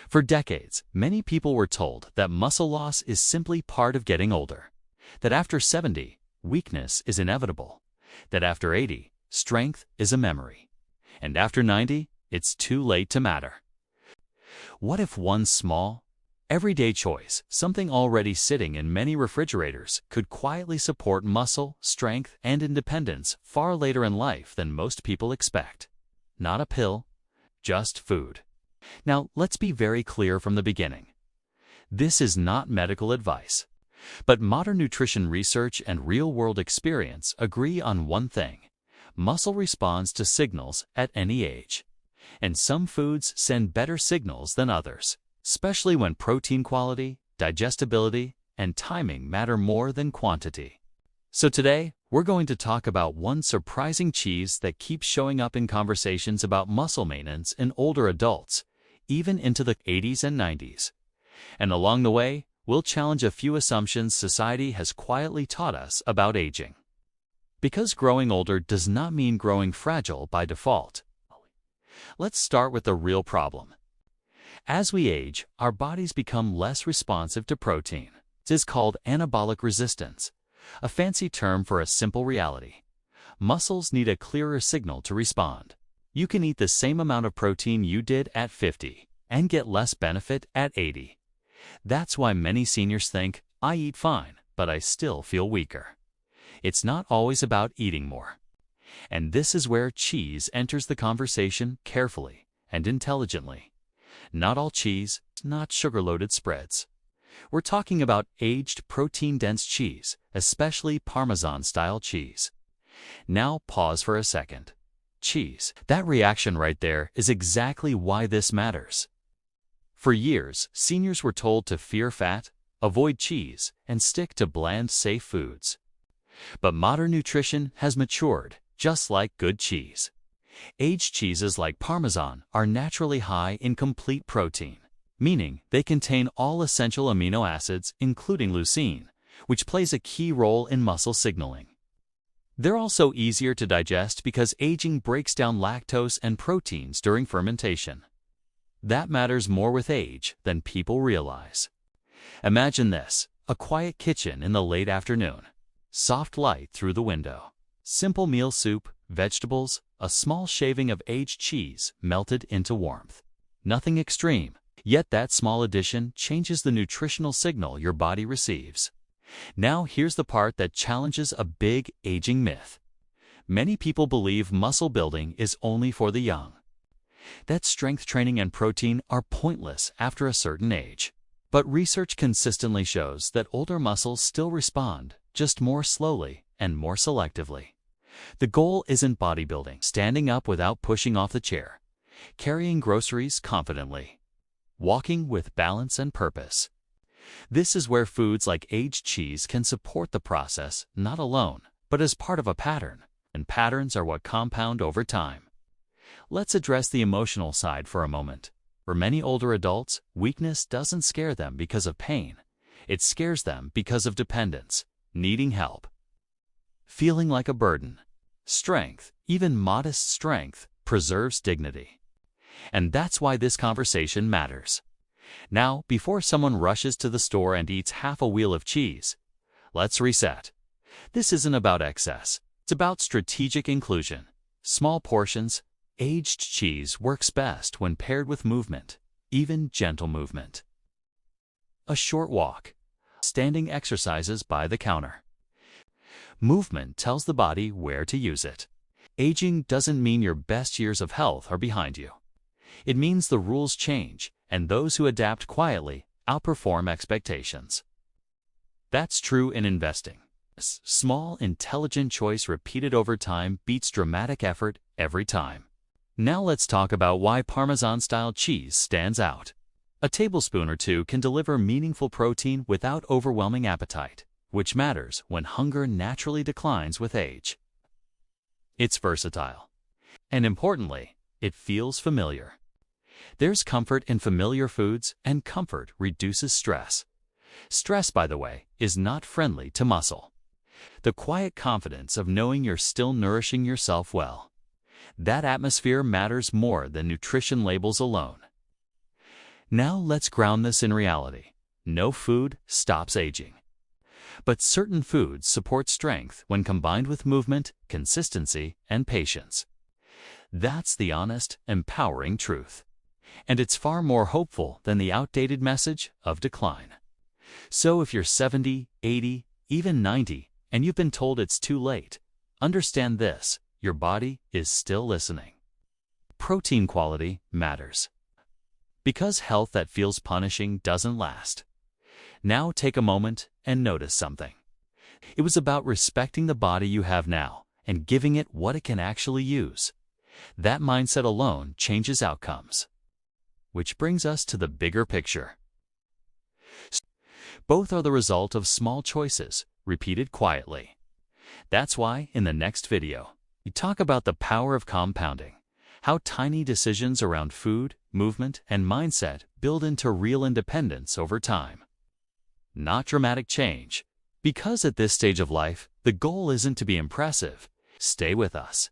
For decades, many people were told that muscle loss is simply part of getting older, that after 70, weakness is inevitable, that after 80, strength is a memory, and after 90, it's too late to matter. What if one small, everyday choice, something already sitting in many refrigerators, could quietly support muscle, strength, and independence far later in life than most people expect? Not a pill, just food. Now, let's be very clear from the beginning. This is not medical advice, but modern nutrition research and real-world experience agree on one thing: muscle responds to signals at any age, and some foods send better signals than others, especially when protein quality, digestibility, and timing matter more than quantity. So today, we're going to talk about one surprising cheese that keeps showing up in conversations about muscle maintenance in older adults, even into the 80s and 90s. And along the way, we'll challenge a few assumptions society has quietly taught us about aging. Because growing older does not mean growing fragile by default. Let's start with the real problem. As we age, our bodies become less responsive to protein. This is called anabolic resistance, a fancy term for a simple reality. Muscles need a clearer signal to respond. You can eat the same amount of protein you did at 50 and get less benefit at 80. That's why many seniors think, I eat fine, but I still feel weaker. It's not always about eating more. And this is where cheese enters the conversation carefully and intelligently. Not all cheese, not sugar-loaded spreads. We're talking about aged protein-dense cheese, especially Parmesan-style cheese. Now pause for a second. Cheese. That reaction right there is exactly why this matters. For years, seniors were told to fear fat, avoid cheese, and stick to bland, safe foods. But modern nutrition has matured, just like good cheese. Aged cheeses like Parmesan are naturally high in complete protein, meaning they contain all essential amino acids, including leucine, which plays a key role in muscle signaling. They're also easier to digest because aging breaks down lactose and proteins during fermentation. That matters more with age than people realize. Imagine this: a quiet kitchen in the late afternoon, soft light through the window, simple meal soup, vegetables, a small shaving of aged cheese melted into warmth. Nothing extreme, yet that small addition changes the nutritional signal your body receives. Now here's the part that challenges a big aging myth. Many people believe muscle building is only for the young, that strength training and protein are pointless after a certain age. But research consistently shows that older muscles still respond, just more slowly and more selectively. The goal isn't bodybuilding, standing up without pushing off the chair, carrying groceries confidently, walking with balance and purpose. This is where foods like aged cheese can support the process, not alone, but as part of a pattern, and patterns are what compound over time. Let's address the emotional side for a moment. For many older adults, weakness doesn't scare them because of pain. It scares them because of dependence, needing help, feeling like a burden. Strength, even modest strength, preserves dignity. And that's why this conversation matters. Now, before someone rushes to the store and eats half a wheel of cheese, let's reset. This isn't about excess. It's about strategic inclusion. Small portions. Aged cheese works best when paired with movement, even gentle movement. A short walk. Standing exercises by the counter. Movement tells the body where to use it. Aging doesn't mean your best years of health are behind you. It means the rules change, and those who adapt quietly outperform expectations. That's true in investing. Small, intelligent choice repeated over time beats dramatic effort every time. Now let's talk about why Parmesan-style cheese stands out. A tablespoon or two can deliver meaningful protein without overwhelming appetite, which matters when hunger naturally declines with age. It's versatile. And importantly, it feels familiar. There's comfort in familiar foods, and comfort reduces stress. Stress, by the way, is not friendly to muscle. The quiet confidence of knowing you're still nourishing yourself well. That atmosphere matters more than nutrition labels alone. Now let's ground this in reality. No food stops aging. But certain foods support strength when combined with movement, consistency, and patience. That's the honest, empowering truth. And it's far more hopeful than the outdated message of decline. So if you're 70, 80, even 90, and you've been told it's too late, understand this: your body is still listening. Protein quality matters. Because health that feels punishing doesn't last. Now take a moment and notice something. It was about respecting the body you have now and giving it what it can actually use. That mindset alone changes outcomes. Which brings us to the bigger picture. Both are the result of small choices, repeated quietly. That's why, in the next video, we talk about the power of compounding, how tiny decisions around food, movement, and mindset build into real independence over time. Not dramatic change, because at this stage of life, the goal isn't to be impressive. Stay with us.